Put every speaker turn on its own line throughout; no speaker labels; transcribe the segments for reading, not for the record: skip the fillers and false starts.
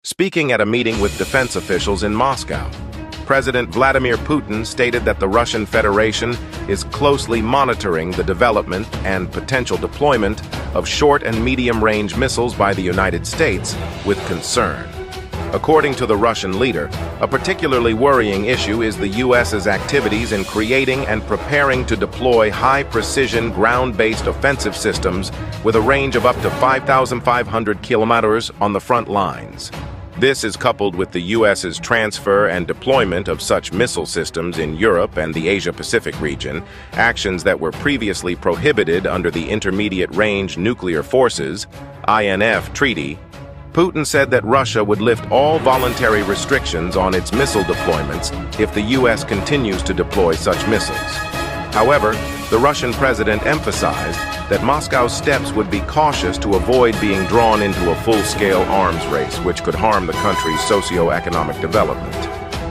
Speaking at a meeting with defense officials in Moscow, President Vladimir Putin stated that the Russian Federation is closely monitoring the development and potential deployment of short and medium-range missiles by the United States with concern. According to the Russian leader, a particularly worrying issue is the U.S.'s activities in creating and preparing to deploy high-precision ground-based offensive systems with a range of up to 5,500 kilometers on the front lines. This is coupled with the U.S.'s transfer and deployment of such missile systems in Europe and the Asia-Pacific region, actions that were previously prohibited under the Intermediate Range Nuclear Forces (INF) Treaty. Putin said that Russia would lift all voluntary restrictions on its missile deployments if the U.S. continues to deploy such missiles. However, the Russian president emphasized that Moscow's steps would be cautious to avoid being drawn into a full-scale arms race, which could harm the country's socio-economic development.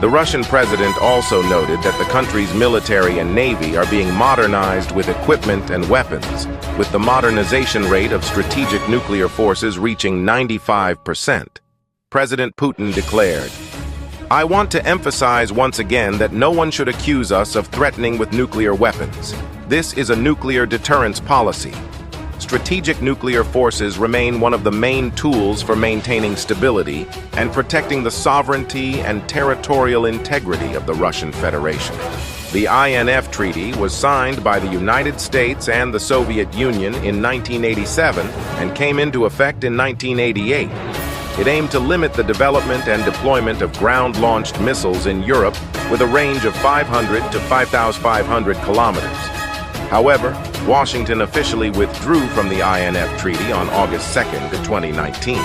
The Russian president also noted that the country's military and navy are being modernized with equipment and weapons, with the modernization rate of strategic nuclear forces reaching 95%. President Putin declared, "I want to emphasize once again that no one should accuse us of threatening with nuclear weapons. This is a nuclear deterrence policy. Strategic nuclear forces remain one of the main tools for maintaining stability and protecting the sovereignty and territorial integrity of the Russian Federation." The INF Treaty was signed by the United States and the Soviet Union in 1987 and came into effect in 1988. It aimed to limit the development and deployment of ground-launched missiles in Europe with a range of 500 to 5,500 kilometers. However, Washington officially withdrew from the INF Treaty on August 2, 2019.